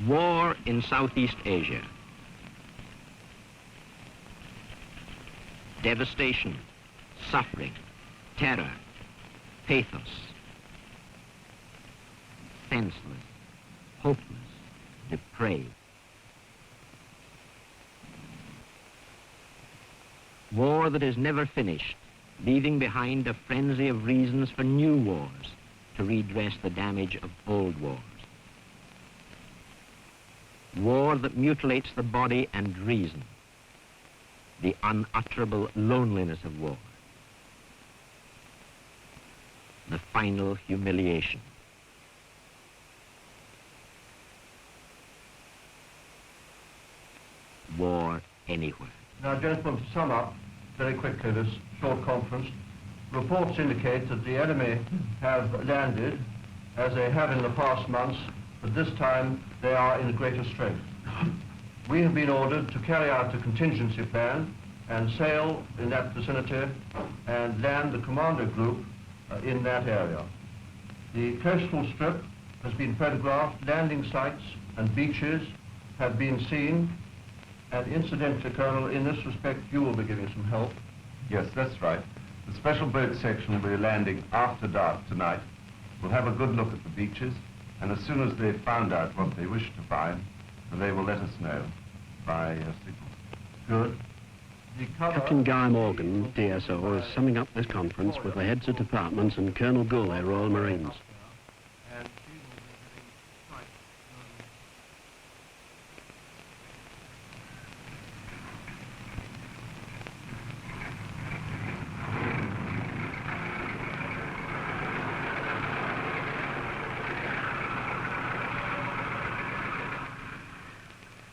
War in Southeast Asia. Devastation, suffering, terror, pathos. Senseless, hopeless, depraved. War that is never finished, leaving behind a frenzy of reasons for new wars to redress the damage of old wars. War that mutilates the body and reason, the unutterable loneliness of war, the final humiliation. War anywhere. Now, gentlemen, to sum up very quickly this short conference, reports indicate that the enemy have landed, as they have in the past months, but this time they are in greater strength. We have been ordered to carry out the contingency plan and sail in that vicinity and land the Commando group in that area. The coastal strip has been photographed, landing sites and beaches have been seen, and incidentally, Colonel, in this respect, you will be giving some help. Yes, that's right. The special boat section will be landing after dark tonight. We'll have a good look at the beaches, and as soon as they've found out what they wish to find, they will let us know by signal. Good. Captain Guy Morgan, DSO, is summing up this conference with the heads of departments and Colonel Goulet, Royal Marines.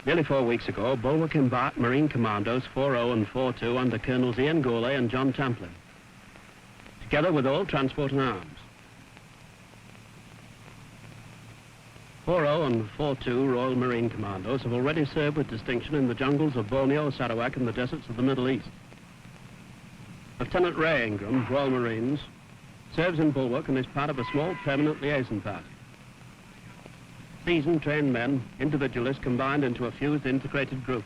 Nearly 4 weeks ago, Bulwark embarked Marine Commandos 4.0 and 4.2 under Colonels Ian Goulet and John Tamplin, together with all transport and arms. 4.0 and 4.2 Royal Marine Commandos have already served with distinction in the jungles of Borneo, Sarawak and the deserts of the Middle East. Lieutenant Ray Ingram, Royal Marines, serves in Bulwark and is part of a small permanent liaison party. Seasoned, trained men, individualists combined into a fused, integrated group.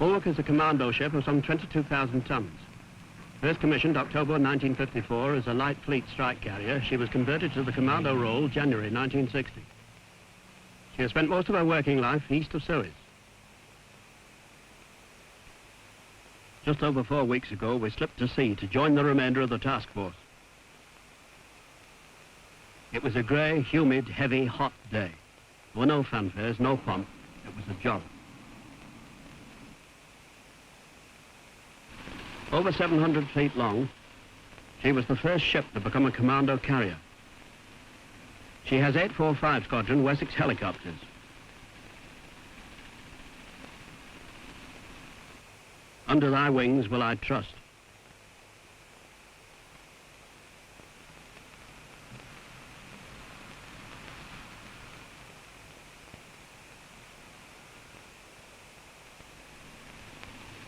Bulwark is a commando ship of some 22,000 tons. First commissioned October 1954 as a light fleet strike carrier, she was converted to the commando role January 1960. She has spent most of her working life east of Suez. Just over 4 weeks ago, we slipped to sea to join the remainder of the task force. It was a grey, humid, heavy, hot day. There were no fanfares, no pomp. It was a job. Over 700 feet long, she was the first ship to become a commando carrier. She has 845 Squadron Wessex helicopters. Under thy wings will I trust.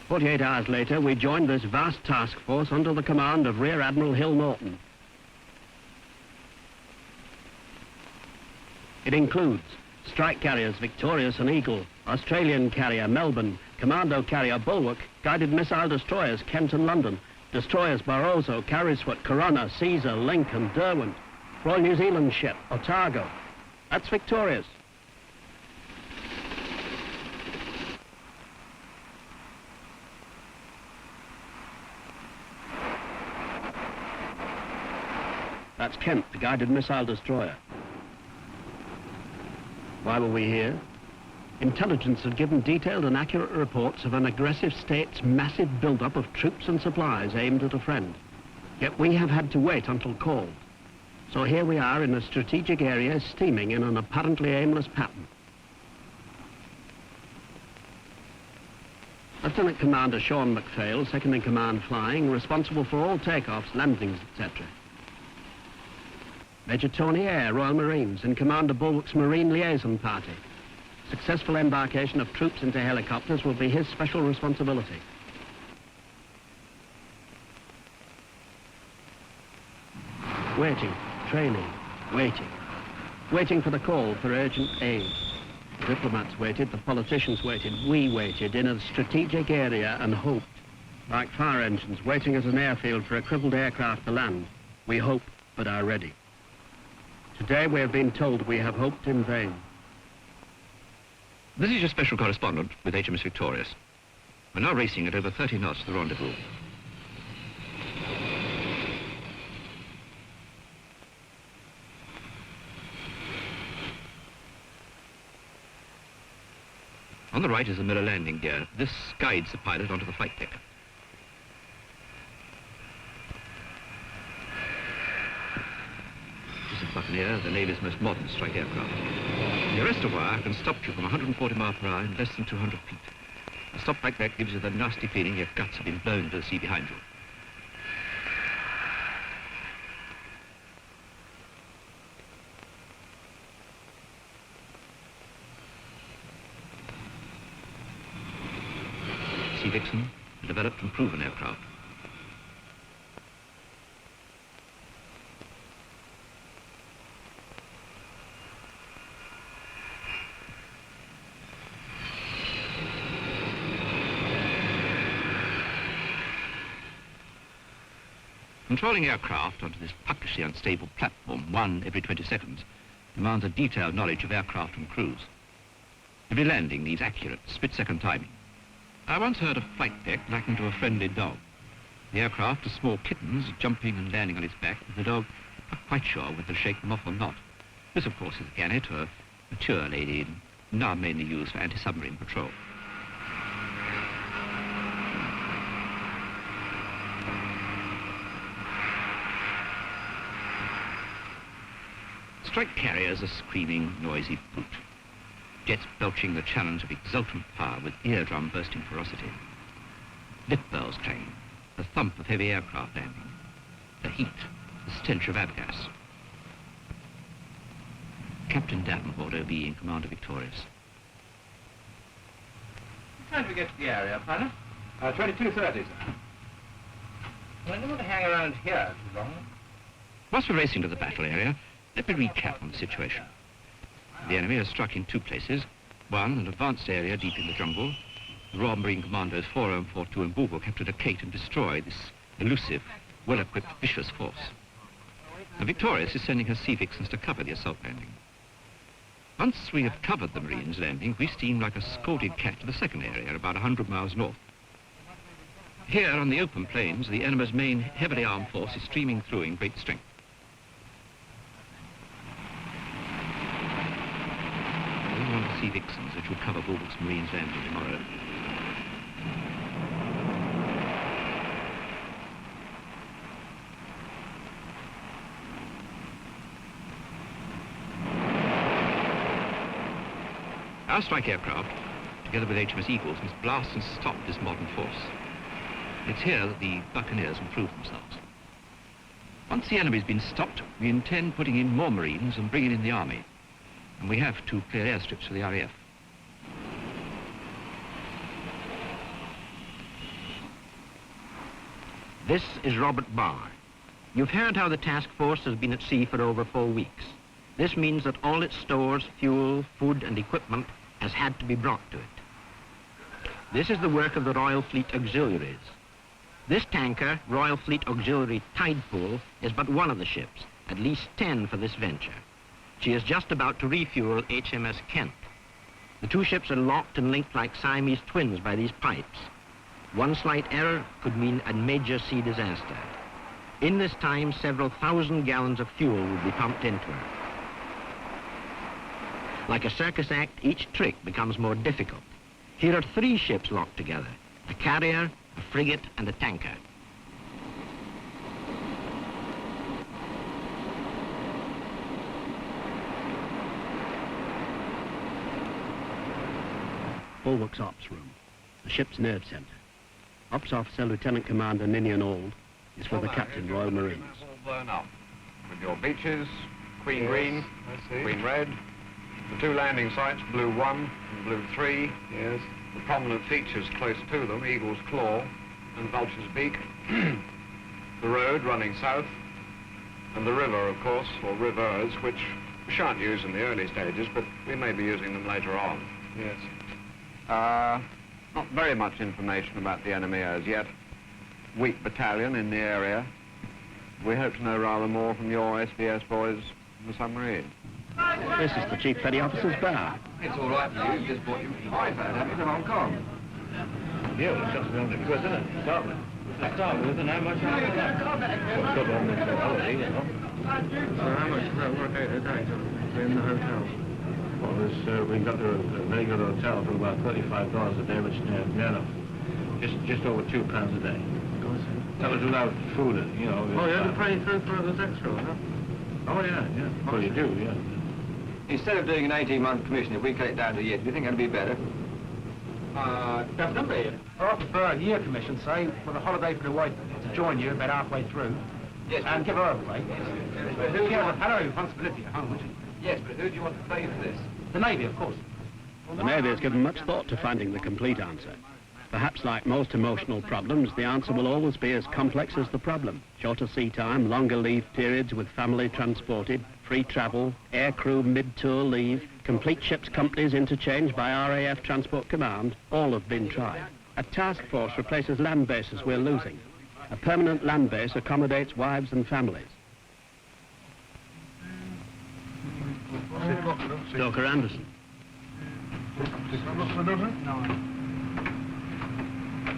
"48 hours later, we joined this vast task force under the command of Rear Admiral Hill Norton. It includes strike carriers Victorious and Eagle, Australian carrier Melbourne, commando carrier Bulwark, guided missile destroyers Kent and London, destroyers Barroso, Carrisfoot, Corona, Caesar, Link and Derwent, Royal New Zealand ship Otago. That's Victorious. That's Kent, the guided missile destroyer. Why were we here? Intelligence had given detailed and accurate reports of an aggressive state's massive build-up of troops and supplies aimed at a friend. Yet we have had to wait until called. So here we are in a strategic area steaming in an apparently aimless pattern. Lieutenant Commander Sean MacPhail, second in command flying, responsible for all takeoffs, landings, etc. Major Tony Eyre, Royal Marines, in command of Bulwark's Marine Liaison Party. Successful embarkation of troops into helicopters will be his special responsibility. Waiting, training, waiting. Waiting for the call for urgent aid. The diplomats waited, the politicians waited, we waited in a strategic area and hoped. Like fire engines waiting at an airfield for a crippled aircraft to land, we hope but are ready. Today we have been told we have hoped in vain. This is your special correspondent with HMS Victorious. We're now racing at over 30 knots to the rendezvous. On the right is the mirror landing gear. This guides the pilot onto the flight deck. This is Buccaneer, the Navy's most modern strike aircraft. The arrestor wire can stop you from 140 miles per hour in less than 200 feet. A stop like that gives you the nasty feeling your guts have been blown into the sea behind you. Sea Vixen, a developed and proven aircraft. Controlling aircraft onto this puckishly unstable platform, one every 20 seconds, demands a detailed knowledge of aircraft and crews. Every landing needs accurate, split-second timing. I once heard a flight deck likened to a friendly dog. The aircraft are small kittens jumping and landing on its back, with the dog not quite sure whether to shake them off or not. This, of course, is a gannet, or a mature lady, now mainly used for anti-submarine patrol. Strike carriers are screaming, noisy brute. Jets belching the challenge of exultant power with eardrum bursting ferocity. Lip bells clang, the thump of heavy aircraft landing, the heat, the stench of avgas. Captain Davenport, OB, in command of Victorious. What time do we get to the area, pilot? 22:30, sir. Well, I don't want to hang around here too long. Whilst we're racing to the battle area, let me recap on the situation. The enemy has struck in two places. One, an advanced area deep in the jungle. The Royal Marine Commandos 40 and 42 in Bulwark have to locate and destroy this elusive, well-equipped, vicious force. Now, Victorious is sending her Sea Vixens to cover the assault landing. Once we have covered the Marines' landing, we steam like a scalded cat to the second area, about 100 miles north. Here, on the open plains, the enemy's main heavily armed force is streaming through in great strength. Sea Vixens, which will cover Bulwark's Marines' landing tomorrow. Our strike aircraft, together with HMS Eagles, must blast and stop this modern force. It's here that the Buccaneers will prove themselves. Once the enemy's been stopped, we intend putting in more Marines and bringing in the Army. And we have to clear airstrips for the RAF. This is Robert Barr. You've heard how the task force has been at sea for over 4 weeks. This means that all its stores, fuel, food and equipment has had to be brought to it. This is the work of the Royal Fleet Auxiliaries. This tanker, Royal Fleet Auxiliary Tidepool, is but one of the ships, at least 10 for this venture. She is just about to refuel HMS Kent. The two ships are locked and linked like Siamese twins by these pipes. One slight error could mean a major sea disaster. In this time, several thousand gallons of fuel would be pumped into her. Like a circus act, each trick becomes more difficult. Here are 3 ships locked together, a carrier, a frigate, and a tanker. Bulwark's ops room, the ship's nerve centre. Ops Officer Lieutenant Commander Ninian Auld is for the Captain, Royal Marines. All blown up. With your beaches, Queen Green, Queen Red, the 2 landing sites, Blue 1 and Blue 3. Yes. The prominent features close to them, Eagle's Claw and Vulture's Beak. The road running south, And the river, of course, or rivers, which we shan't use in the early stages, but we may be using them later on. Yes. Not very much information about the enemy as yet. Weak battalion in the area. We hope to know rather more from your SBS boys in the submarine. This is the Chief Petty Officer's bar. It's all right for you. You've just bought your iPad, haven't you, to Hong Kong? Yeah, well, it's just 100 quid, isn't it? To start with, and how much have you got? Well, good on this holiday, you know. So how much does that work out a day in the hotel? Well, we got a very good hotel for about $35 a day, which is near enough. Just over £2 a day. That was without food, you know. Oh, you had to pay for this extra, huh? Oh, yeah. Well, you do, yeah. Instead of doing an 18-month commission, if we cut it down to a year, do you think that'd be better? Definitely. I prefer a year commission, say, with a holiday for the wife to join you about halfway through. Yes. And give her a break. But who do you want? Hello, responsibility at home, isn't it? Yes, but who do you want to pay for this? The Navy, of course. The Navy has given much thought to finding the complete answer. Perhaps like most emotional problems, the answer will always be as complex as the problem. Shorter sea time, longer leave periods with family transported, free travel, aircrew mid-tour leave, complete ships companies interchanged by RAF Transport Command, all have been tried. A task force replaces land bases we're losing. A permanent land base accommodates wives and families. Stoker Anderson.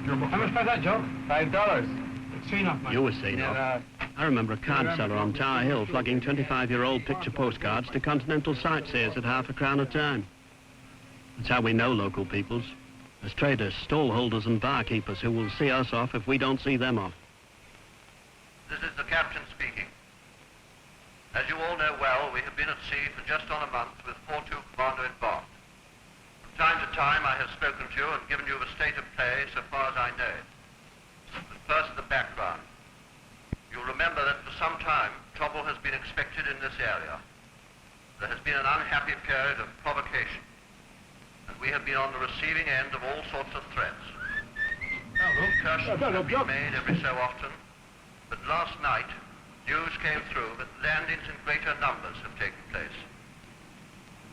How much for that job? $5. It's enough, mate. You were seen off. I remember a card seller on Tower Hill flogging 25-year-old picture postcards to continental sightseers at £half a crown a time. That's how we know local peoples. As traders, stall holders and barkeepers who will see us off if we don't see them off. This is the captain speaking. As you all know well, we have been at sea for just on a month with 4-2 Commando embarked. From time to time I have spoken to you and given you the state of play so far as I know it. But first the background. You'll remember that for some time trouble has been expected in this area. There has been an unhappy period of provocation, and we have been on the receiving end of all sorts of threats. Incursions have been made every so often, but last night news came through that landings in greater numbers have taken place.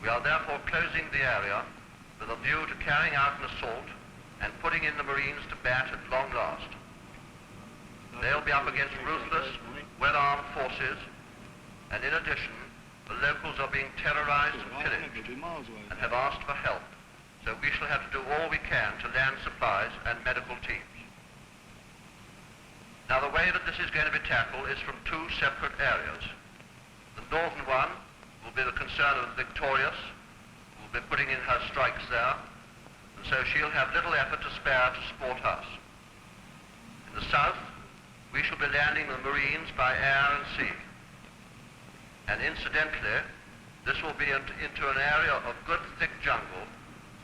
We are therefore closing the area with a view to carrying out an assault and putting in the Marines to bat at long last. They'll be up against ruthless, well-armed forces, and in addition, the locals are being terrorized and pillaged and have asked for help, so we shall have to do all we can to land supplies and medical teams. Now, the way that this is going to be tackled is from two separate areas. The northern one will be the concern of the Victorious, who will be putting in her strikes there, and so she'll have little effort to spare to support us. In the south, we shall be landing the Marines by air and sea. And incidentally, this will be into an area of good thick jungle,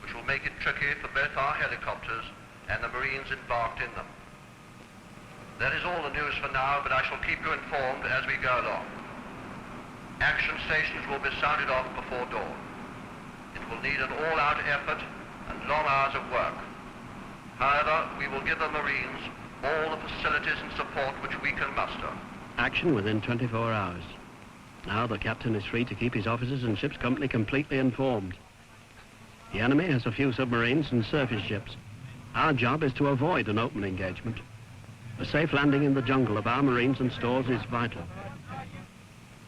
which will make it tricky for both our helicopters and the Marines embarked in them. That is all the news for now, but I shall keep you informed as we go along. Action stations will be sounded off before dawn. It will need an all-out effort and long hours of work. However, we will give the Marines all the facilities and support which we can muster. Action within 24 hours. Now the captain is free to keep his officers and ship's company completely informed. The enemy has a few submarines and surface ships. Our job is to avoid an open engagement. A safe landing in the jungle of our Marines and stores is vital.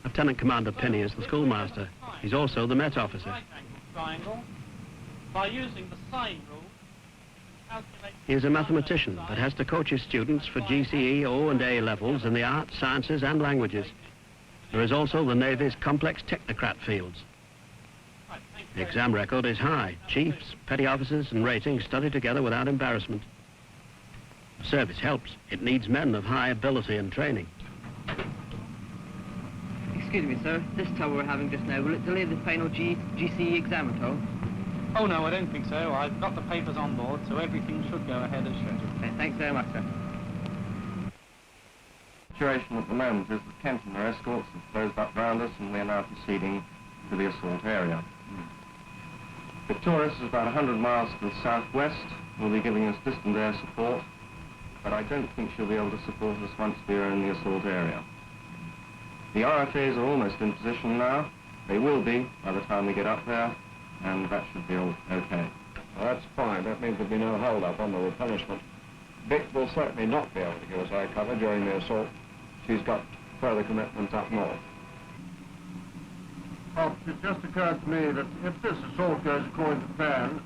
Lieutenant Commander Penny is the schoolmaster. He's also the Met officer. By using the sine rule, He is a mathematician that has to coach his students for GCE, O and A levels in the arts, sciences and languages. There is also the Navy's complex technocrat fields. The exam record is high. Chiefs, petty officers and ratings study together without embarrassment. Service helps. It needs men of high ability and training. Excuse me, sir. This trouble we're having just now, will it delay the final GCE exam at all? Oh, no, I don't think so. I've got the papers on board, so everything should go ahead as scheduled. Okay, thanks very much, sir. The situation at the moment is that Kent and their escorts have closed up round us, and we are now proceeding to the assault area. Victorious is about 100 miles to the southwest, will be giving us distant air support, but I don't think she'll be able to support us once we are in the assault area. The RFAs are almost in position now. They will be by the time we get up there, and that should be all okay. Well, that's fine. That means there'll be no hold-up on the replenishment. Vic will certainly not be able to give us air cover during the assault. She's got further commitments up north. Well, it just occurred to me that if this assault goes according to plan,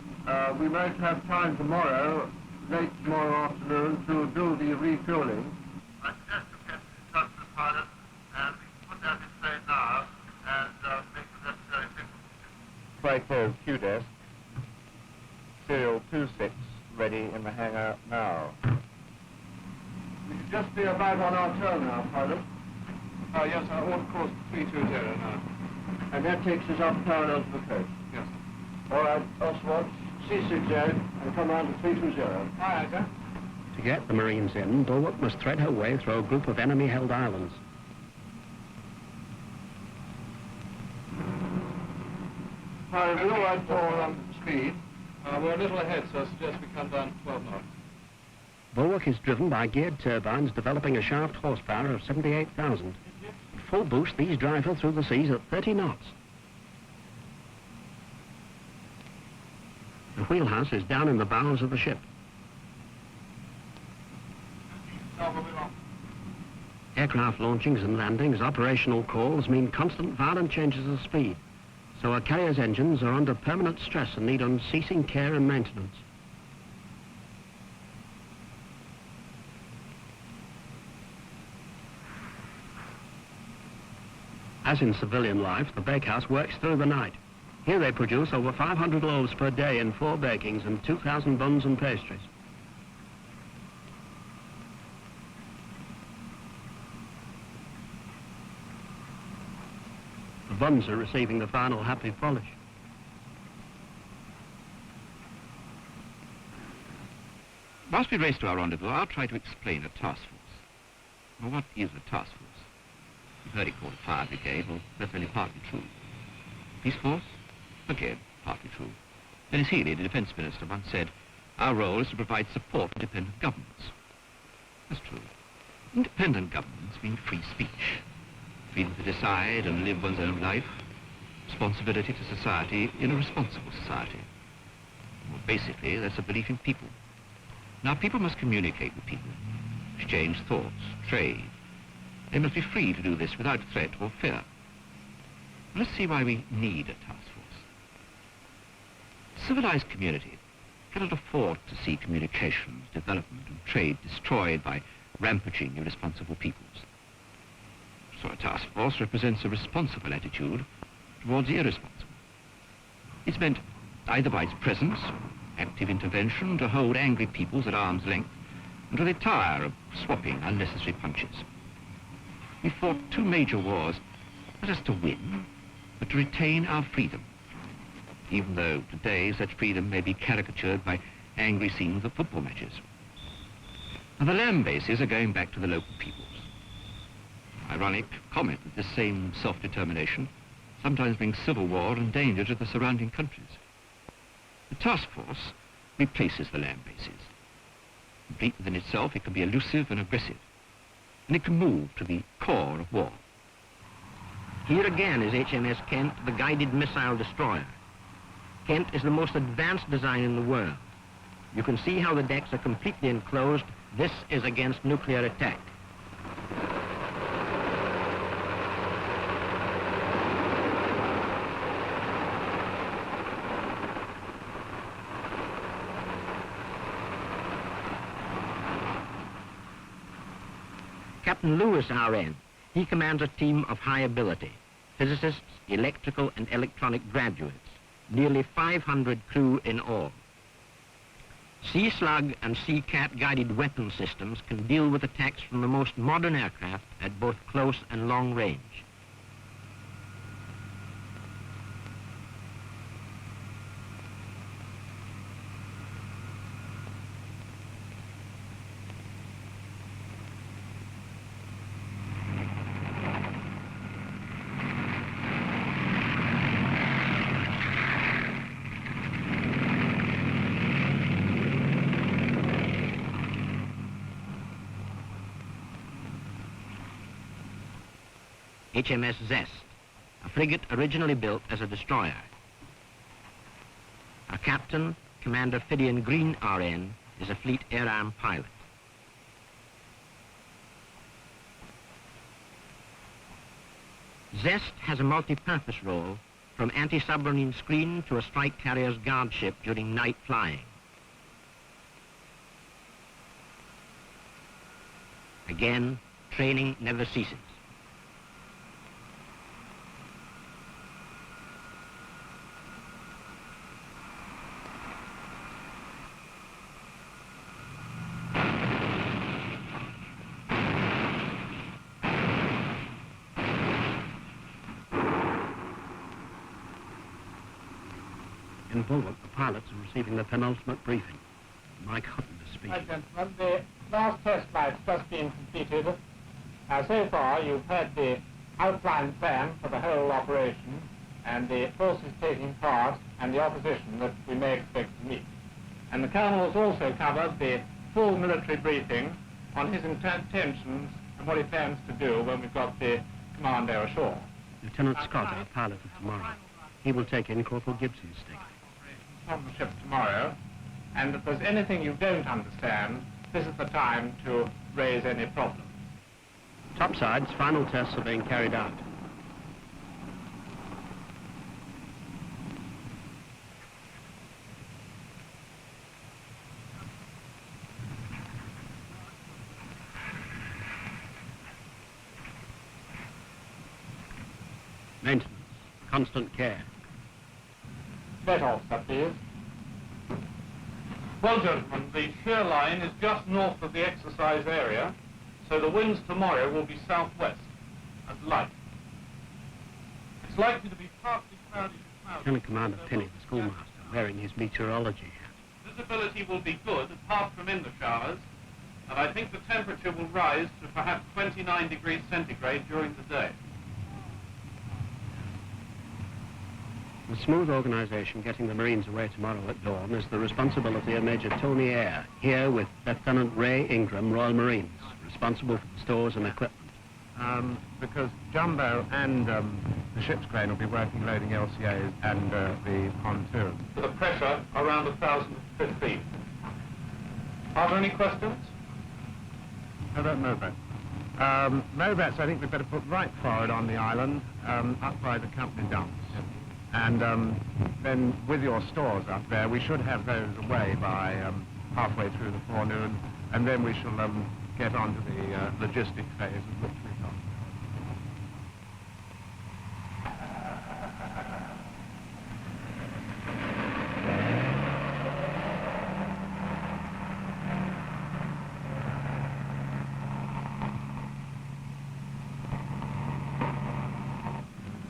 we might have time tomorrow, late tomorrow afternoon, to do the refueling. I suggest you get in touch with the pilot and put that in play now and make the necessary fixes. Franco Q-Desk, serial 26, ready in the hangar now. We should just be about on our turn now, pilot. Yes, I want course 320 now. And that takes us up parallel to the coast. Yes. All right, Oswald, C60 and come on to 320. Aye, sir. To get the Marines in, Bulwark must thread her way through a group of enemy-held islands. Pilot, we all right for speed? We're a little ahead, so I suggest we come down to 12 knots. Bulwark is driven by geared turbines developing a shaft horsepower of 78,000. At full boost, these drive her through the seas at 30 knots. The wheelhouse is down in the bows of the ship. Aircraft launchings and landings, operational calls mean constant violent changes of speed. So our carrier's engines are under permanent stress and need unceasing care and maintenance. As in civilian life, the bakehouse works through the night. Here they produce over 500 loaves per day in 4 bakings and 2,000 buns and pastries. The buns are receiving the final happy polish. Whilst we race to our rendezvous, I'll try to explain a task force. Well, what is a task force? You've heard it called a fire brigade, well, that's only partly true. Police force? Again, partly true. Dennis Healy, the Defence Minister, once said, our role is to provide support to independent governments. That's true. Independent governments mean free speech. Freedom to decide and live one's own life. Responsibility to society in a responsible society. Well, basically, that's a belief in people. Now, people must communicate with people, exchange thoughts, trade. They must be free to do this without threat or fear. Let's see why we need a task force. Civilized community cannot afford to see communications, development, and trade destroyed by rampaging, irresponsible peoples. So a task force represents a responsible attitude towards the irresponsible. It's meant either by its presence, active intervention, to hold angry peoples at arm's length until they tire of swapping unnecessary punches. We fought 2 major wars, not just to win, but to retain our freedom, even though today such freedom may be caricatured by angry scenes of football matches. And the land bases are going back to the local peoples. Ironic comment that this same self-determination sometimes brings civil war and danger to the surrounding countries. The task force replaces the land bases. Complete within itself, it can be elusive and aggressive, and it can move to the core of war. Here again is HMS Kent, the guided missile destroyer. Kent is the most advanced design in the world. You can see how the decks are completely enclosed. This is against nuclear attack. Captain Lewis, RN, he commands a team of high ability, physicists, electrical and electronic graduates, nearly 500 crew in all. Sea Slug and Sea Cat guided weapon systems can deal with attacks from the most modern aircraft at both close and long range. HMS Zest, a frigate originally built as a destroyer. Our captain, Commander Fidian Green, RN, is a Fleet Air Arm pilot. Zest has a multi-purpose role, from anti-submarine screen to a strike carrier's guard ship during night flying. Again, training never ceases. In Bulwark, the pilots are receiving the penultimate briefing. Mike Hutton is speaking. Right, gentlemen, the last test flight's just been completed. So far, you've had the outline plan for the whole operation and the forces taking part and the opposition that we may expect to meet. And the Colonel has also covered the full military briefing on his intentions and what he plans to do when we've got the Commando ashore. Lieutenant Scott, our pilot of tomorrow. He will take in Corporal Gibson's stick. On the ship tomorrow, and if there's anything you don't understand, this is the time to raise any problems. Topsides, final tests are being carried out. Maintenance, constant care. Let officer, please. Well, gentlemen, the shear line is just north of the exercise area, so the winds tomorrow will be southwest and light. It's likely to be partly cloudy to cloudy. Lieutenant Commander Penny, the schoolmaster, wearing his meteorology hat. Visibility will be good, apart from in the showers, and I think the temperature will rise to perhaps 29 degrees centigrade during the day. The smooth organisation getting the Marines away tomorrow at dawn is the responsibility of Major Tony Eyre, here with Lieutenant Ray Ingram, Royal Marines, responsible for the stores and equipment. Because Jumbo and the ship's crane will be working loading LCAs and the pontoon. The pressure around 1,000 feet. Are there any questions? How about Mobats? Mobats, I think we'd better put right forward on the island, up by the company dumps. And then with your stores up there, we should have those away by halfway through the forenoon, and then we shall get on to the logistic phase of which we talked.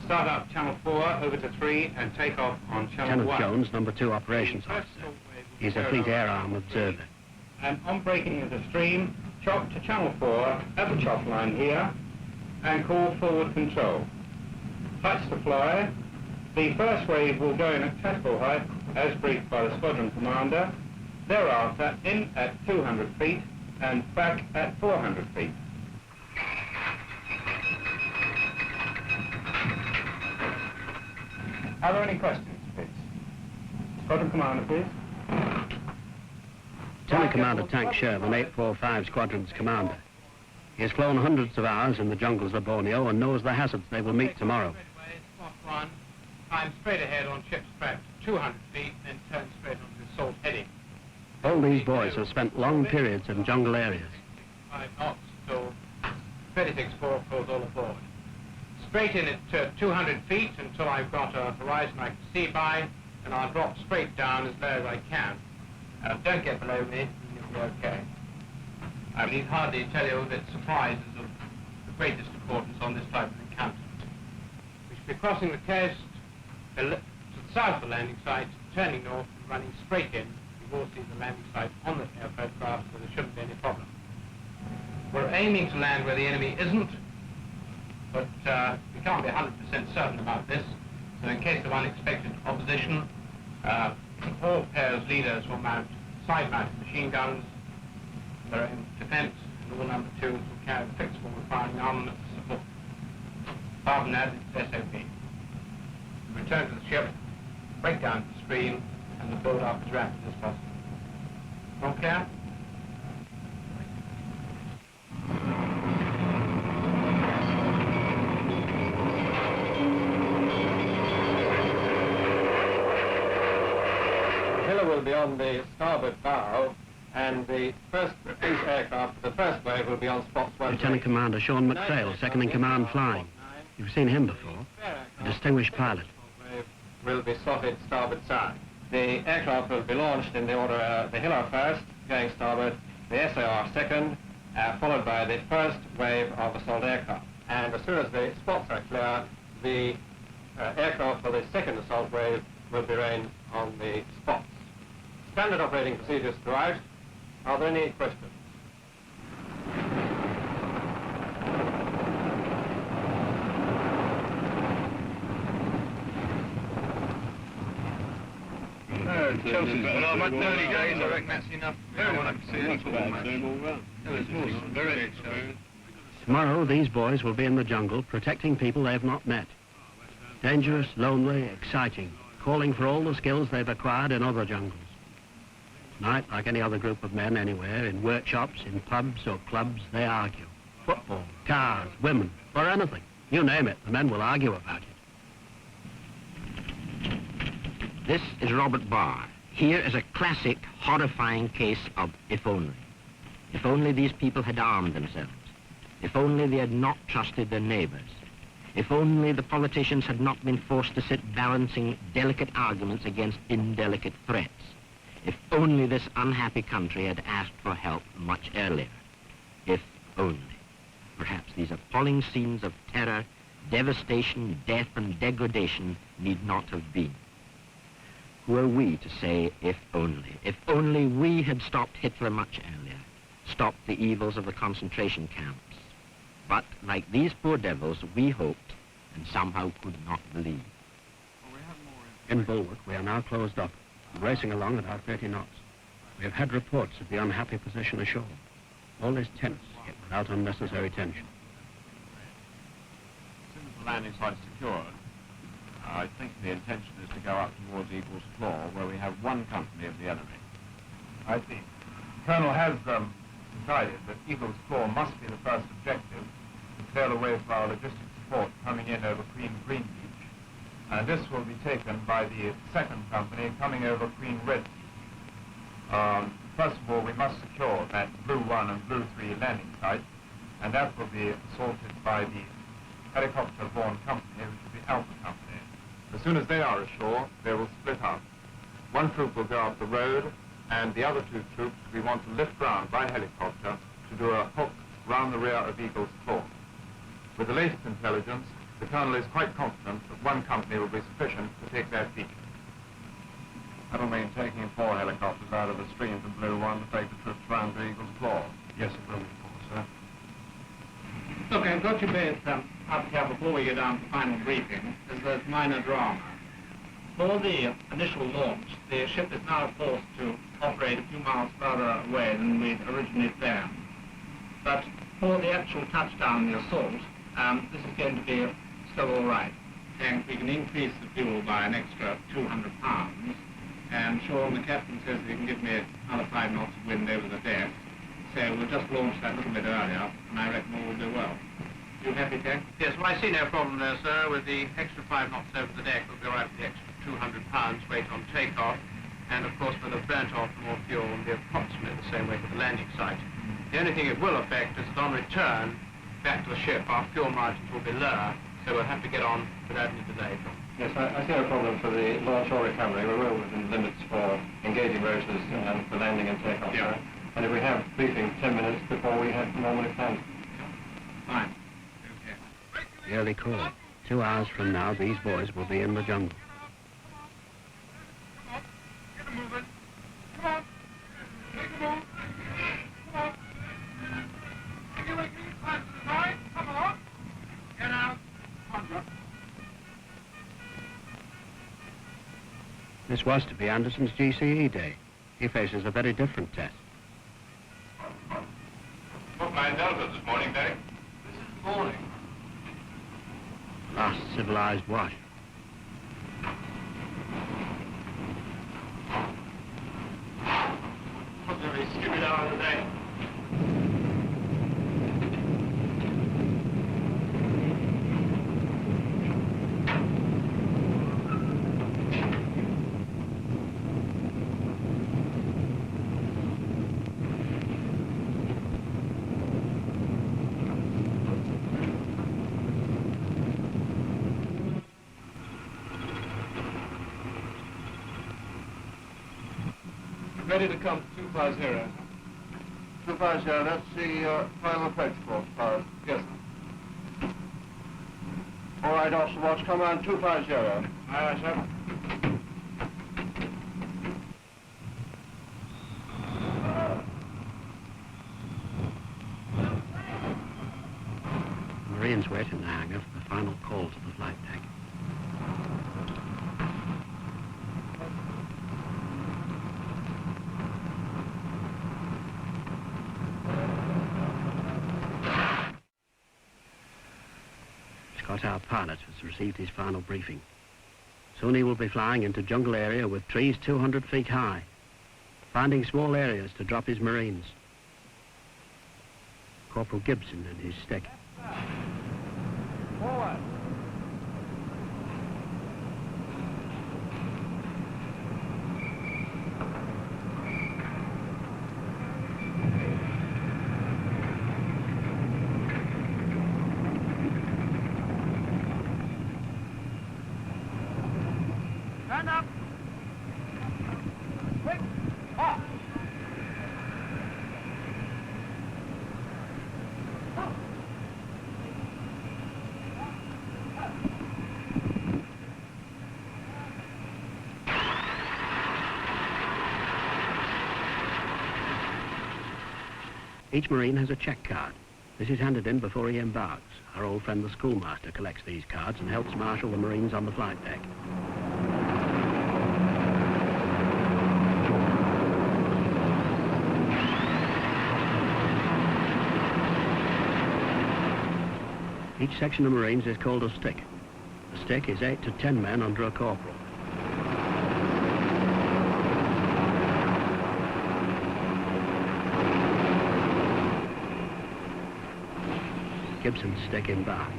Start up Channel 4 over to 3 and take off on Channel 1. Lieutenant Jones, number 2 operations officer. He's a Fleet Air Arm observer. And on breaking into stream, chop to Channel 4 at the chop line here and call forward control. Touch the fly. The first wave will go in at tactical height as briefed by the squadron commander. Thereafter in at 200 feet and back at 400 feet. Are there any questions, please? Squadron Commander, please. Lieutenant Commander Tank Sherman, 845 Squadron's commander. He has flown hundreds of hours in the jungles of Borneo and knows the hazards they will meet tomorrow. Spot 1, climb straight ahead on ship's track to 200 feet, then turn straight onto the salt heading. All these boys have spent long periods in jungle areas. 5 knots till 36-4 calls all aboard. Straight in at 200 feet until I've got a horizon I can see by, and I'll drop straight down as low as I can. Don't get below me, and you'll be okay. I need hardly tell you that surprise is of the greatest importance on this type of encounter. We should be crossing the coast to the south of the landing site, turning north and running straight in. You will see the landing site on the air photograph, so there shouldn't be any problem. We're aiming to land where the enemy isn't, but we can't be 100% certain about this. So in case of unexpected opposition, all pairs leaders will mount side-mounted machine guns. They're in defense, and all number 2s will carry fixable firing armament to support. Apart from that, it's SOP. We return to the ship, break down the stream, and the build up as rapid as possible. All clear? The tiller will be on the starboard bow, and the first police aircraft, the first wave, will be on spots 1. Lieutenant Commander Sean McPhail, second in command flying. You've seen him before. A distinguished pilot. Will be slotted starboard side. The aircraft will be launched in the order the Hiller first, going starboard, the SAR second, followed by the first wave of assault aircraft. And as soon as the spots are clear, the aircraft for the second assault wave will be reined on the spots. Standard operating procedures throughout. Are there any questions? Chelsea's better. No, much early days, I reckon that's enough. Tomorrow, these boys will be in the jungle protecting people they have not met. Dangerous, lonely, exciting, calling for all the skills they've acquired in other jungles. Tonight, like any other group of men anywhere, in workshops, in pubs or clubs, they argue. Football, cars, women, or anything. You name it, the men will argue about it. This is Robert Barr. Here is a classic, horrifying case of if only. If only these people had armed themselves. If only they had not trusted their neighbours. If only the politicians had not been forced to sit balancing delicate arguments against indelicate threats. If only this unhappy country had asked for help much earlier. If only. Perhaps these appalling scenes of terror, devastation, death and degradation need not have been. Who are we to say, if only? If only we had stopped Hitler much earlier, stopped the evils of the concentration camps. But, like these poor devils, we hoped and somehow could not believe. In Bulwark, we are now closed up, racing along at our 30 knots. We have had reports of the unhappy position ashore. All is tense, yet without unnecessary tension. As soon as the landing site is secured, I think the intention is to go up towards Eagle's Claw, where we have one company of the enemy. I see. The Colonel has decided that Eagle's Claw must be the first objective to clear the way for our logistic support coming in over Queen Green Beach. And this will be taken by the second company coming over Queen Red Beach. First of all, we must secure that Blue 1 and Blue 3 landing site, and that will be assaulted by the helicopter-borne company, which will be Alpha Company. As soon as they are ashore, they will split up. One troop will go up the road, and the other two troops we want to lift round by helicopter to do a hook round the rear of Eagle's Claw. With the latest intelligence, the Colonel is quite confident that one company will be sufficient to take that feature. That'll mean taking 4 helicopters out of the stream to Blue 1 to take the troops round to Eagle's Claw. Yes, it will be, sir. Look, I've got you both up here before we get down to final briefing. There's a minor drama. For the initial launch, the ship is now forced to operate a few miles further away than we'd originally planned. But for the actual touchdown and the assault, this is going to be still all right. And we can increase the fuel by an extra 200 pounds. And Sean, the captain, says he can give me another 5 knots of wind over the deck. So we'll just launch that a little bit earlier, and I reckon all will do well. You happy, Jack? Yes, well, I see no problem there, sir. With the extra 5 knots over the deck, we'll be right with the extra 200 pounds weight on takeoff. And, of course, we'll have burnt off more fuel and be approximately the same weight at the landing site. The only thing it will affect is that on return back to the ship, our fuel margins will be lower, so we'll have to get on without any delay. Yes, I see no problem for the launch or recovery. We're well within limits for engaging rotors and for landing and takeoff, Yeah. sir. And if we have briefing 10 minutes before we had normally planned. Fine. The early call. 2 hours from now, these boys will be in the jungle. Get them moving. Come on. Take them on. Come on. If you want to keep close to the side, come along. Get out. Contra. This was to be Anderson's GCE day. He faces a very different test. Book my Delta this morning, Derek. This is the morning. civilized wash. Skip it out of the day. Ready to come 250. 250, that's the final approach course, pilot. Yes, sir. All right, Officer Watts, come on 250. Aye, sir. Marines wait in the hangar for the final call to the flight deck. Our pilot has received his final briefing. Soon he will be flying into jungle area with trees 200 feet high, finding small areas to drop his Marines. Corporal Gibson and his stick. Forward. Stand up. Quick. Off. Each Marine has a check card. This is handed in before he embarks. Our old friend the schoolmaster collects these cards and helps marshal the Marines on the flight deck. Each section of Marines is called a stick. A stick is 8 to 10 men under a corporal. Gibson's stick embarks.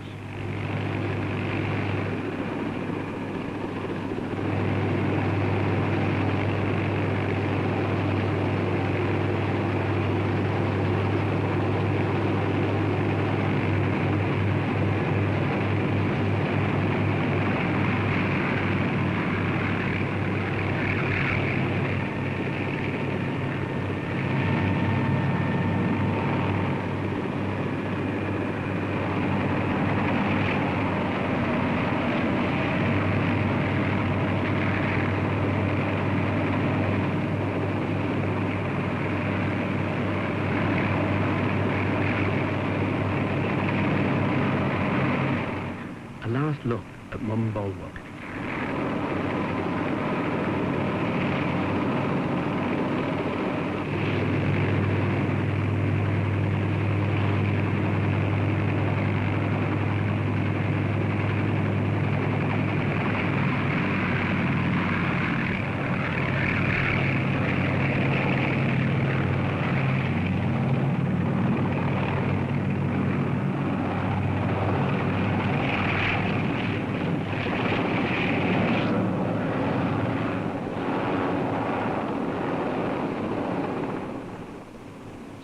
Last look at Mum Bulwark.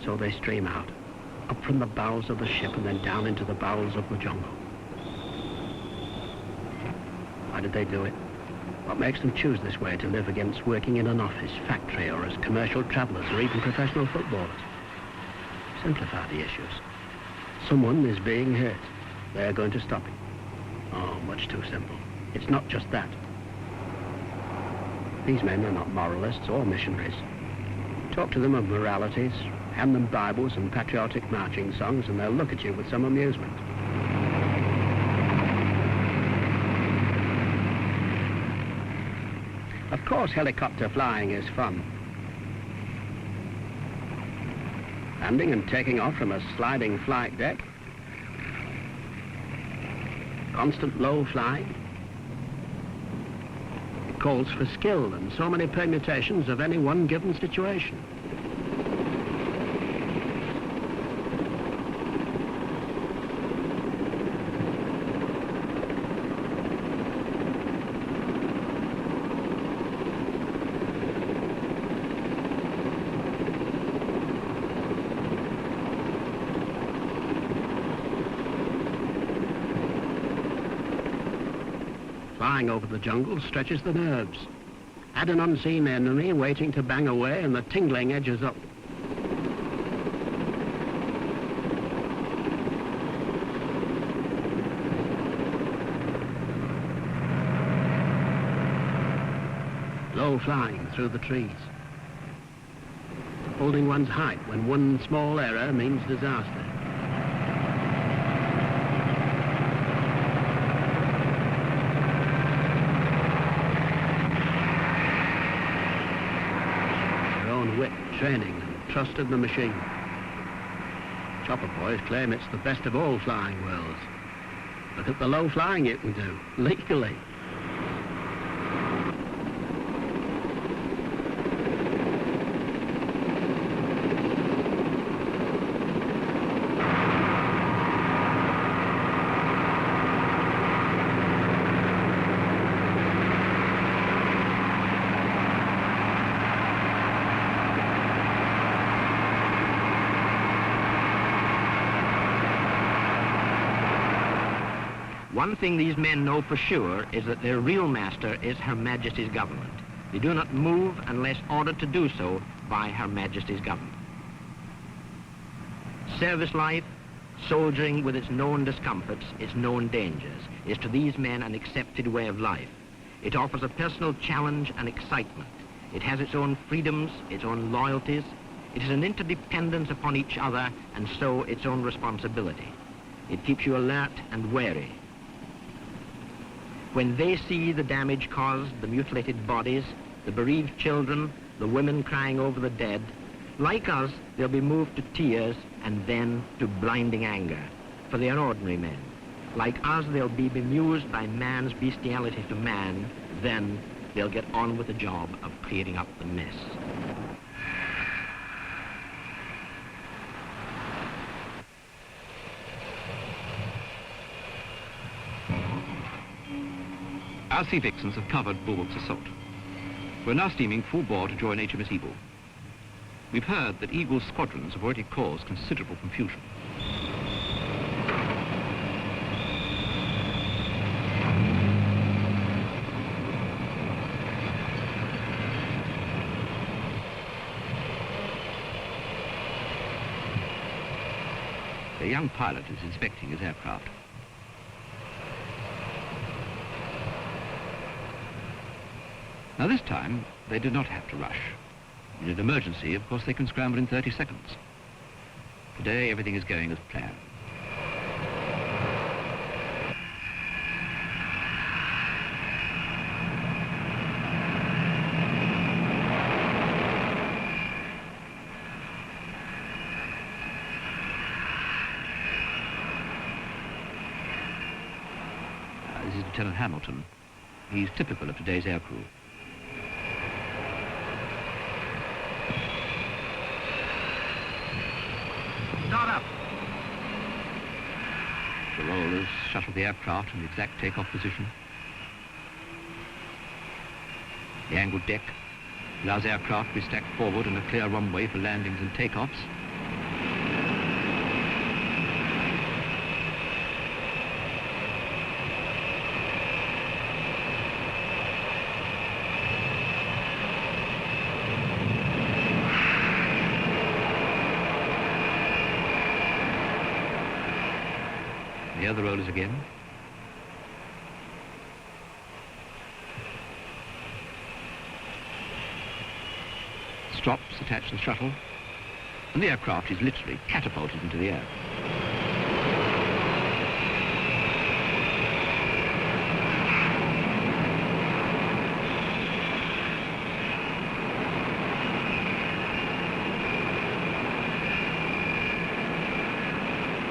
So they stream out, up from the bowels of the ship and then down into the bowels of the jungle. Why did they do it? What makes them choose this way to live against working in an office, factory, or as commercial travellers, or even professional footballers? Simplify the issues. Someone is being hurt. They are going to stop it. Oh, much too simple. It's not just that. These men are not moralists or missionaries. Talk to them of moralities, hand them Bibles and patriotic marching songs, and they'll look at you with some amusement. Of course, helicopter flying is fun. Landing and taking off from a sliding flight deck. constant low flying. It calls for skill and so many permutations of any one given situation. Flying over the jungle stretches the nerves. Add an unseen enemy waiting to bang away and the tingling edges up. Low flying through the trees. Holding one's height when one small error means disaster. Wit, training and trust in the machine. Chopper boys claim it's the best of all flying worlds. Look at the low flying it can do, legally. One thing these men know for sure is that their real master is Her Majesty's government. They do not move unless ordered to do so by Her Majesty's government. Service life, soldiering with its known discomforts, its known dangers, is to these men an accepted way of life. It offers a personal challenge and excitement. It has its own freedoms, its own loyalties. It is an interdependence upon each other and so its own responsibility. It keeps you alert and wary. When they see the damage caused, the mutilated bodies, the bereaved children, the women crying over the dead, like us, they'll be moved to tears and then to blinding anger, for they are ordinary men. Like us, they'll be bemused by man's bestiality to man, then they'll get on with the job of clearing up the mess. Our Sea Vixens have covered Bulwark's assault. We're now steaming full bore to join HMS Eagle. We've heard that Eagle's squadrons have already caused considerable confusion. The young pilot is inspecting his aircraft. Now this time, they did not have to rush. In an emergency, of course, they can scramble in 30 seconds. Today, everything is going as planned. This is Lieutenant Hamilton. He's typical of today's aircrew. Start up. The rollers shuttle the aircraft in the exact takeoff position. The angled deck allows aircraft to be stacked forward in a clear runway for landings and takeoffs. The other rollers again. Strops attach the shuttle, and the aircraft is literally catapulted into the air.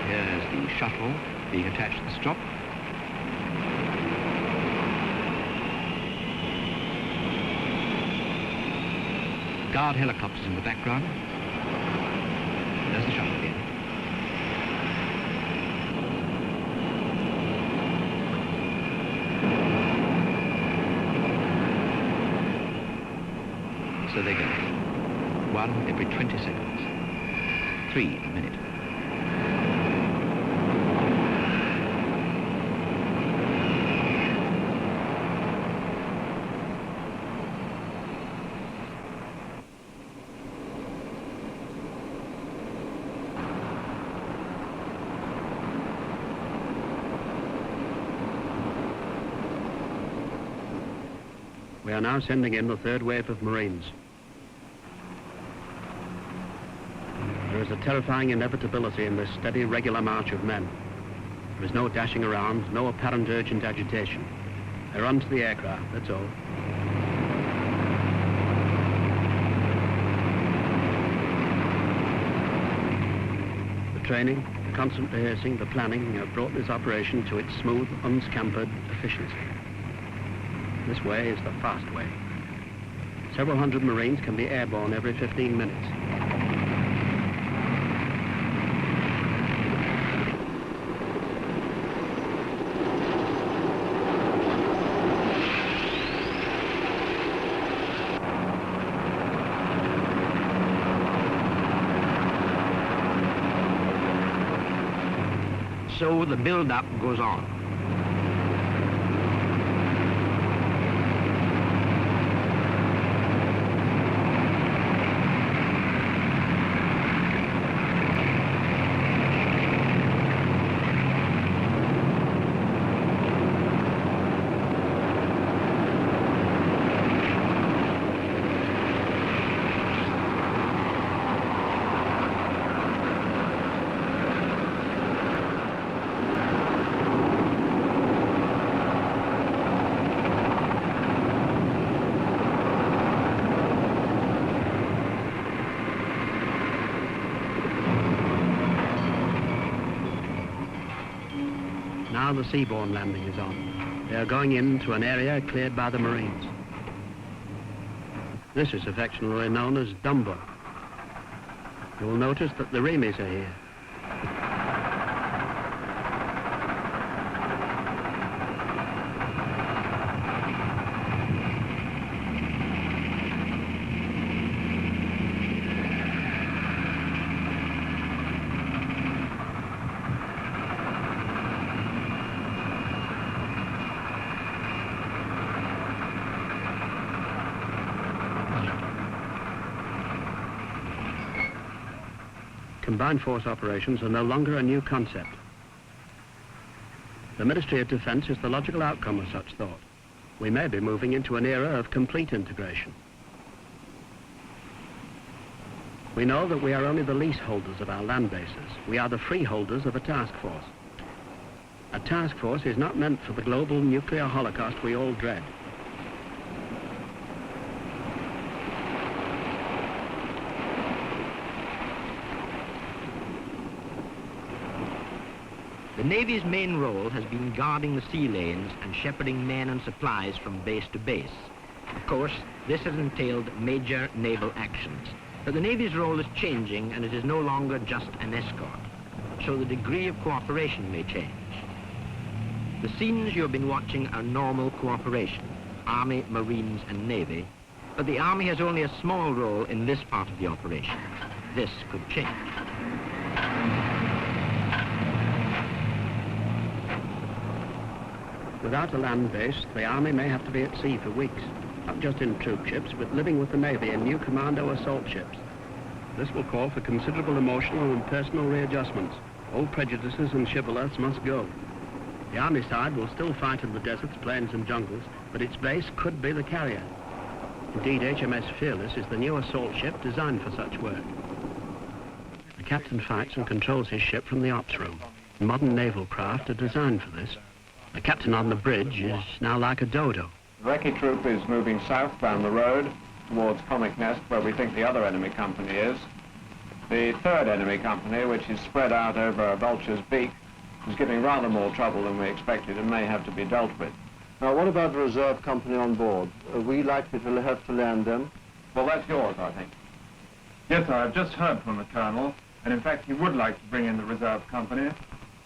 Here's the shuttle being attached to the strop. Guard helicopters in the background. There's the shot again. So they go. 1 every 20 seconds. 3 a minute. We are now sending in the third wave of Marines. There is a terrifying inevitability in this steady, regular march of men. There is no dashing around, no apparent urgent agitation. They run to the aircraft, that's all. The training, the constant rehearsing, the planning have brought this operation to its smooth, unscampered efficiency. This way is the fast way. Several hundred Marines can be airborne every 15 minutes. So the build-up goes on. Now the seaborne landing is on. They are going into an area cleared by the Marines. This is affectionately known as Dumbo. You will notice that the Remis are here. Combined force operations are no longer a new concept. The Ministry of Defence is the logical outcome of such thought. We may be moving into an era of complete integration. We know that we are only the leaseholders of our land bases. We are the freeholders of a task force. A task force is not meant for the global nuclear holocaust we all dread. The Navy's main role has been guarding the sea lanes and shepherding men and supplies from base to base. Of course, this has entailed major naval actions. But the Navy's role is changing, and it is no longer just an escort. So the degree of cooperation may change. The scenes you have been watching are normal cooperation, Army, Marines, and Navy. But the Army has only a small role in this part of the operation. This could change. Without a land base, the Army may have to be at sea for weeks, not just in troop ships, but living with the Navy in new Commando assault ships. This will call for considerable emotional and personal readjustments. Old prejudices and shibboleths must go. The Army side will still fight in the deserts, plains and jungles, but its base could be the carrier. Indeed, HMS Fearless is the new assault ship designed for such work. The captain fights and controls his ship from the ops room. Modern naval craft are designed for this. The captain on the bridge is now like a dodo. The recce troop is moving south down the road towards Comic Nest, where we think the other enemy company is. The third enemy company, which is spread out over Vulture's Beak, is giving rather more trouble than we expected and may have to be dealt with. Now, what about the reserve company on board? Are we likely to have to land them? Well, that's yours, I think. Yes, sir, I've just heard from the Colonel, and in fact he would like to bring in the reserve company.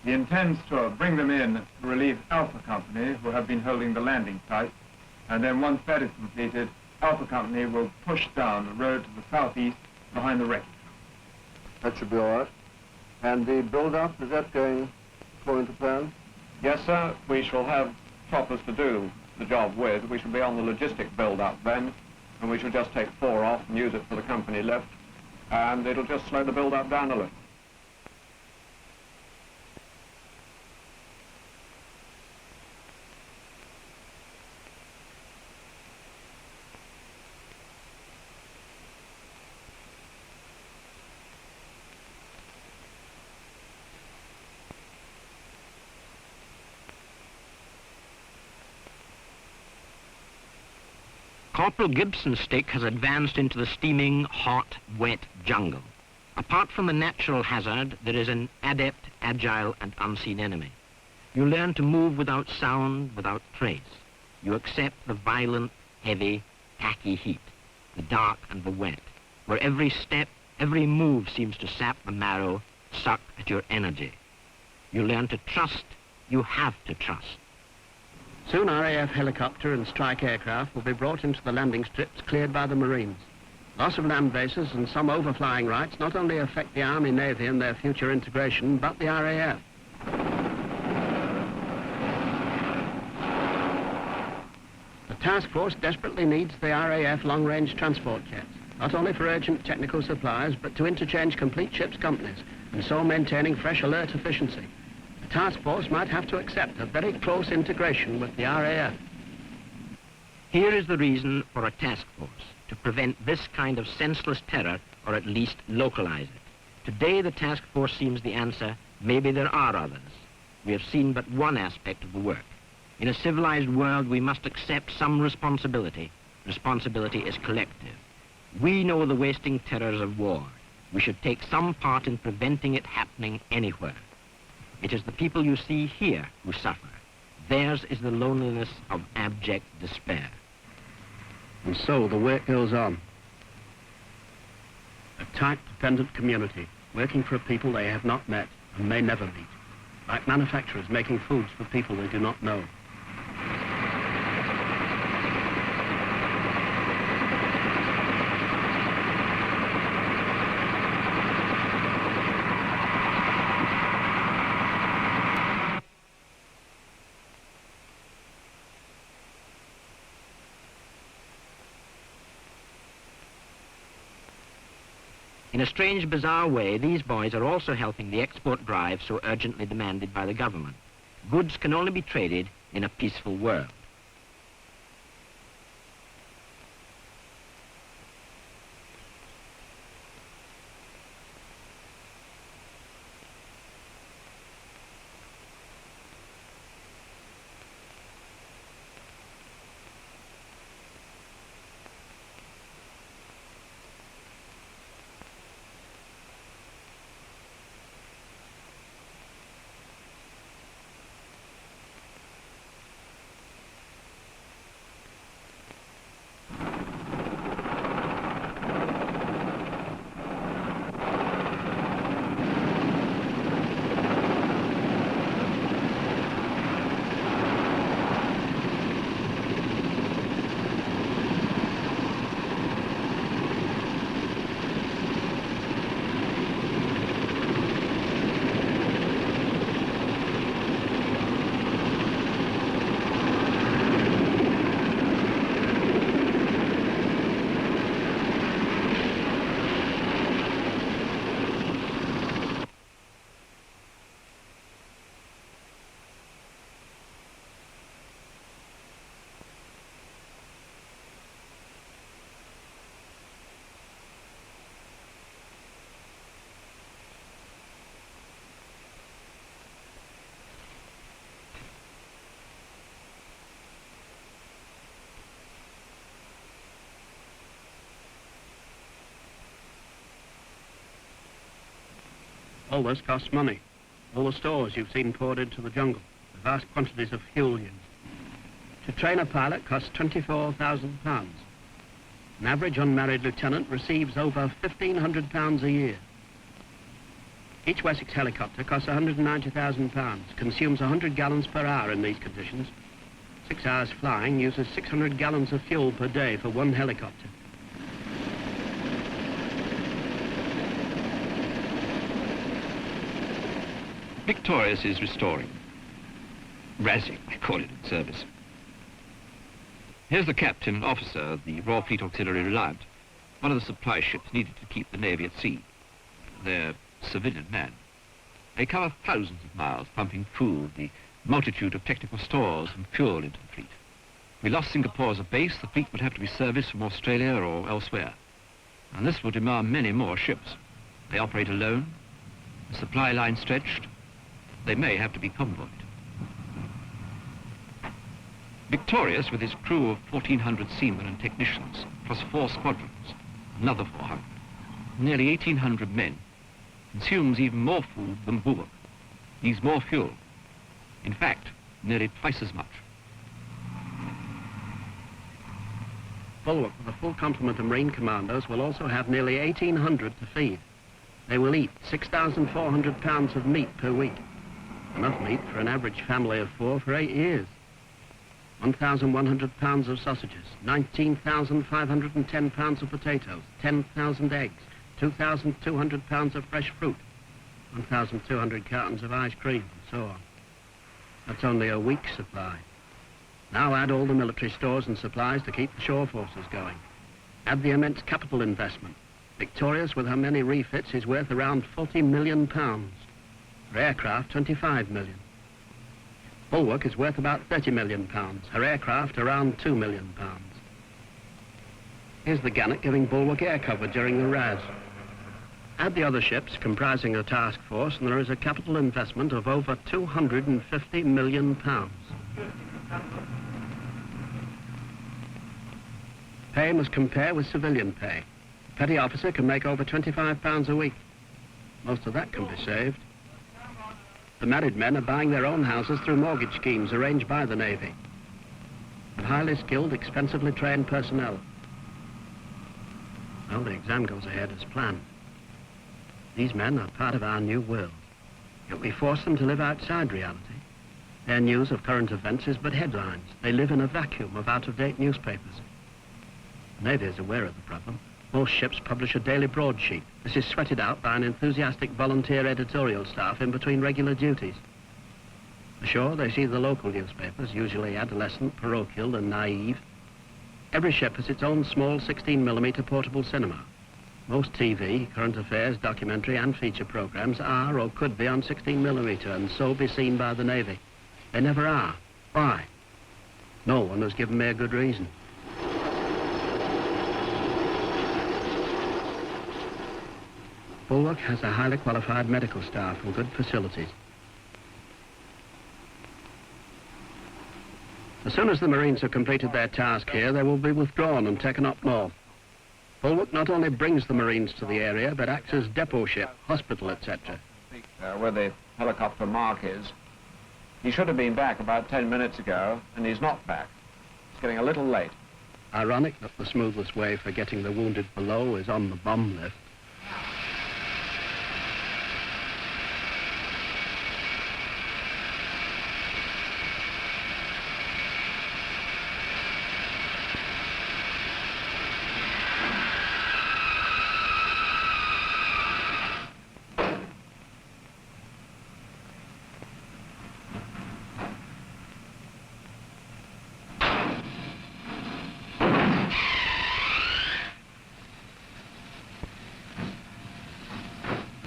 He intends to bring them in to relieve Alpha Company, who have been holding the landing site, and then once that is completed, Alpha Company will push down the road to the southeast behind the wreckage. That should be all right. And the build-up, is that going according to plan? Yes, sir. We shall have choppers to do the job with. We shall be on the logistic build-up then, and we shall just take 4 off and use it for the company lift, and it'll just slow the build-up down a little. Corporal Gibson's stick has advanced into the steaming, hot, wet jungle. Apart from the natural hazard, there is an adept, agile, and unseen enemy. You learn to move without sound, without trace. You accept the violent, heavy, tacky heat, the dark and the wet, where every step, every move seems to sap the marrow, suck at your energy. You learn to trust. You have to trust. Soon RAF helicopter and strike aircraft will be brought into the landing strips cleared by the Marines. Loss of land bases and some overflying rights not only affect the Army, Navy and their future integration, but the RAF. The task force desperately needs the RAF long-range transport jets, not only for urgent technical supplies, but to interchange complete ships companies, and so maintaining fresh alert efficiency. Task force might have to accept a very close integration with the RAF. Here is the reason for a task force, to prevent this kind of senseless terror, or at least localize it. Today the task force seems the answer. Maybe there are others. We have seen but one aspect of the work. In a civilized world, we must accept some responsibility. Responsibility is collective. We know the wasting terrors of war. We should take some part in preventing it happening anywhere. It is the people you see here who suffer. Theirs is the loneliness of abject despair. And so the work goes on. A tight, dependent community, working for a people they have not met and may never meet. Like manufacturers making foods for people they do not know. In a strange, bizarre way, these boys are also helping the export drive so urgently demanded by the government. Goods can only be traded in a peaceful world. All this costs money. All the stores you've seen poured into the jungle, the vast quantities of fuel used. To train a pilot costs £24,000. An average unmarried lieutenant receives over £1,500 a year. Each Wessex helicopter costs £190,000, consumes 100 gallons per hour in these conditions. 6 hours flying uses 600 gallons of fuel per day for one helicopter. Victorious is restoring. Razzing, I call it in service. Here's the captain and officer of the Royal Fleet Auxiliary Reliant, one of the supply ships needed to keep the Navy at sea. They're civilian men. They cover thousands of miles, pumping food, the multitude of technical stores and fuel into the fleet. If we lost Singapore as a base, the fleet would have to be serviced from Australia or elsewhere. And this will demand many more ships. They operate alone, the supply line stretched, they may have to be convoyed. Victorious, with his crew of 1,400 seamen and technicians, plus 4 squadrons, another 400, nearly 1,800 men, consumes even more food than Bulwark, needs more fuel. In fact, nearly twice as much. Bulwark, with a full complement of Marine commandos, will also have nearly 1,800 to feed. They will eat 6,400 pounds of meat per week. Enough meat for an average family of 4 for 8 years. 1,100 pounds of sausages, 19,510 pounds of potatoes, 10,000 eggs, 2,200 pounds of fresh fruit, 1,200 cartons of ice cream, and so on. That's only a week's supply. Now add all the military stores and supplies to keep the shore forces going. Add the immense capital investment. Victorious, with her many refits, is worth around £40 million. Her aircraft, 25 million. Bulwark is worth about £30 million. Her aircraft, around £2 million. Here's the Gannet giving Bulwark air cover during the RAS. Add the other ships comprising a task force, and there is a capital investment of over £250 million. Pay must compare with civilian pay. A petty officer can make over £25 a week. Most of that can be saved. The married men are buying their own houses through mortgage schemes arranged by the Navy. And highly skilled, expensively trained personnel. Well, the exam goes ahead as planned. These men are part of our new world. Yet we force them to live outside reality. Their news of current events is but headlines. They live in a vacuum of out-of-date newspapers. The Navy is aware of the problem. Most ships publish a daily broadsheet. This is sweated out by an enthusiastic volunteer editorial staff in between regular duties. Ashore, they see the local newspapers, usually adolescent, parochial, and naive. Every ship has its own small 16mm portable cinema. Most TV, current affairs, documentary, and feature programs are or could be on 16mm and so be seen by the Navy. They never are. Why? No one has given me a good reason. Bulwark has a highly qualified medical staff and good facilities. As soon as the Marines have completed their task here, they will be withdrawn and taken up north. Bulwark not only brings the Marines to the area, but acts as depot ship, hospital, etc. Where the helicopter mark is. He should have been back about 10 minutes ago, and he's not back. It's getting a little late. Ironic that the smoothest way for getting the wounded below is on the bomb lift.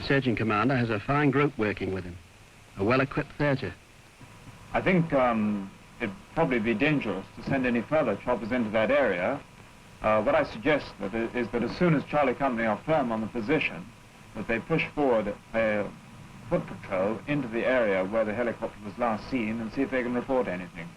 Surgeon Commander has a fine group working with him, a well-equipped theatre. I think it'd probably be dangerous to send any further choppers into that area. What I suggest is that as soon as Charlie Company are firm on the position, that they push forward a foot patrol into the area where the helicopter was last seen and see if they can report anything.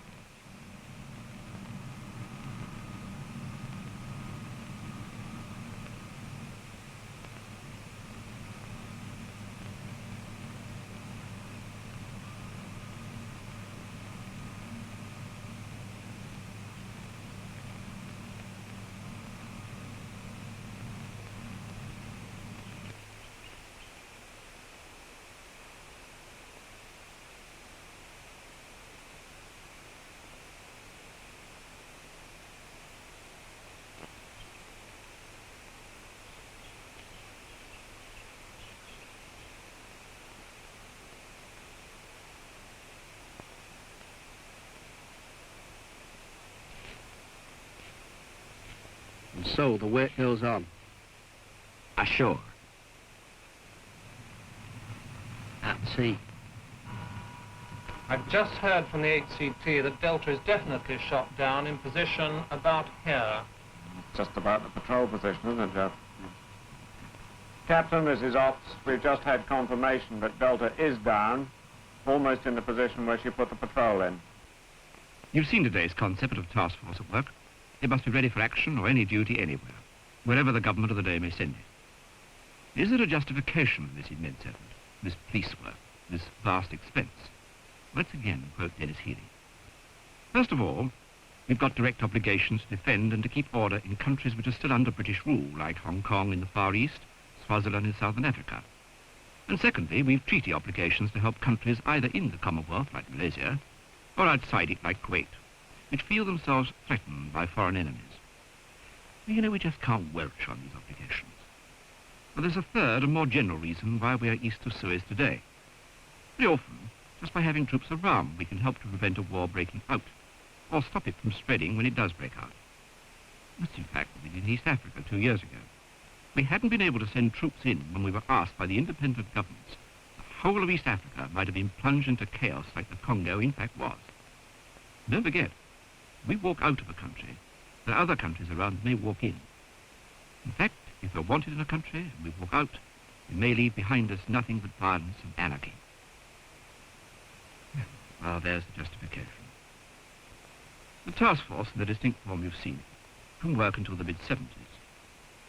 so the work goes on. Ashore. At sea. I've just heard from the HCT that Delta is definitely shot down in position about here. Just about the patrol position, isn't it, Jeff? Captain, this is Ops. We've just had confirmation that Delta is down, almost in the position where she put the patrol in. You've seen today's concept of task force at work. It must be ready for action or any duty anywhere, wherever the government of the day may send it. Is there a justification for this immense effort, this police work, this vast expense? Let's again quote Dennis Healy. First of all, we've got direct obligations to defend and to keep order in countries which are still under British rule, like Hong Kong in the Far East, Swaziland in Southern Africa. And secondly, we've treaty obligations to help countries either in the Commonwealth, like Malaysia, or outside it, like Kuwait, which feel themselves threatened by foreign enemies. You know, we just can't welch on these obligations. But there's a third and more general reason why we are east of Suez today. Very often, just by having troops around, we can help to prevent a war breaking out, or stop it from spreading when it does break out. That's in fact what we did in East Africa 2 years ago. We hadn't been able to send troops in when we were asked by the independent governments. The whole of East Africa might have been plunged into chaos like the Congo in fact was. Don't forget, we walk out of a country, there are other countries around may walk in. In fact, if we're wanted in a country and we walk out, we may leave behind us nothing but violence and anarchy. Well, there's the justification. The task force, in the distinct form you've seen it, can work until the mid-70s.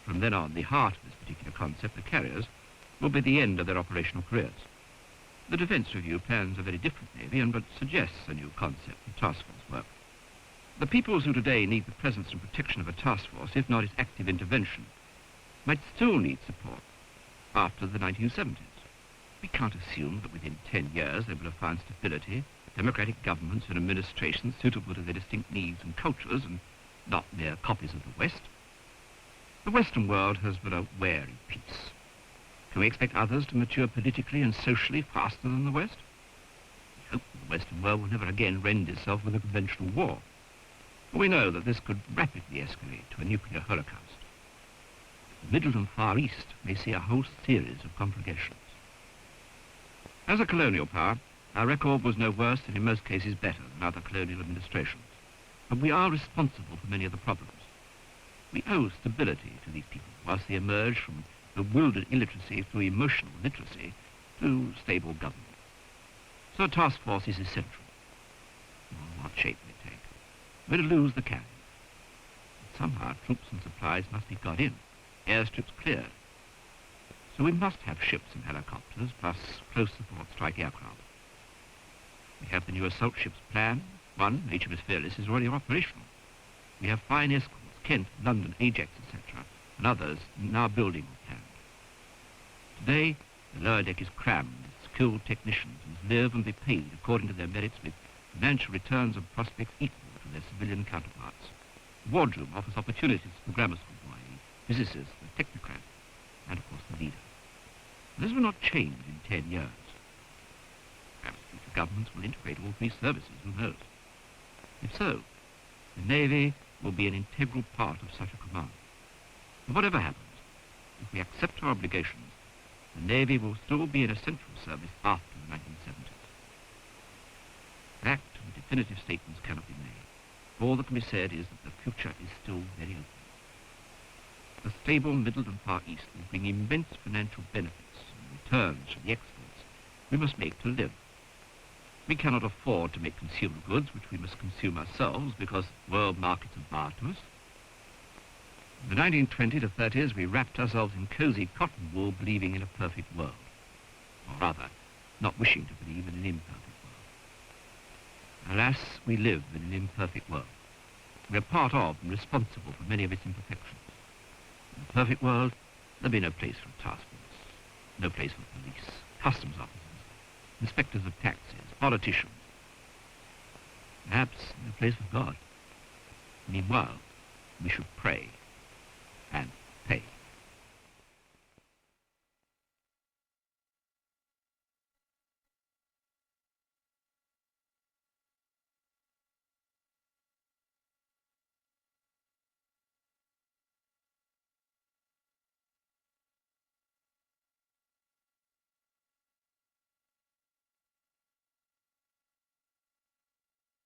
From then on, the heart of this particular concept, the carriers, will be the end of their operational careers. The Defence Review plans a very different Navy and but suggests a new concept of task force work. The peoples who today need the presence and protection of a task force, if not its active intervention, might still need support after the 1970s. We can't assume that within 10 years they will have found stability, democratic governments and administrations suitable to their distinct needs and cultures and not mere copies of the West. The Western world has been a wary peace. Can we expect others to mature politically and socially faster than the West? We hope the Western world will never again rend itself with a conventional war. But we know that this could rapidly escalate to a nuclear holocaust. The Middle and Far East may see a whole series of conflagrations. As a colonial power, our record was no worse and in most cases better than other colonial administrations. But we are responsible for many of the problems. We owe stability to these people whilst they emerge from bewildered illiteracy through emotional literacy to stable government. So a task force is essential. Well, what shape will it take? We're to lose the carrier. But somehow troops and supplies must be got in, airstrips cleared. So we must have ships and helicopters, plus close support strike aircraft. We have the new assault ships planned. One, HMS Fearless, is already operational. We have fine escorts, Kent, London, Ajax, etc., and others now building or planned. Today, the lower deck is crammed with skilled technicians who live and be paid according to their merits with financial returns and prospects equal to their civilian counterparts. The wardroom offers opportunities for the grammar school boy, the physicist, the technocrat, and of course the leader. This will not change in 10 years. Perhaps future governments will integrate all three services, who knows? If so, the Navy will be an integral part of such a command. But whatever happens, if we accept our obligations, the Navy will still be an essential service after the 1970s. Fact and definitive statements cannot be made. All that can be said is that the future is still very open. The stable Middle and Far East will bring immense financial benefits and returns from the exports we must make to live. We cannot afford to make consumer goods which we must consume ourselves because world markets are barred to us. In the 1920s to 30s, we wrapped ourselves in cosy cotton wool, believing in a perfect world. Or rather, not wishing to believe in an imperfect world. Alas, we live in an imperfect world. We are part of and responsible for many of its imperfections. In a perfect world, there'll be no place for a task force, no place for police, customs officers, inspectors of taxes, politicians. Perhaps no place for God. Meanwhile, we should pray.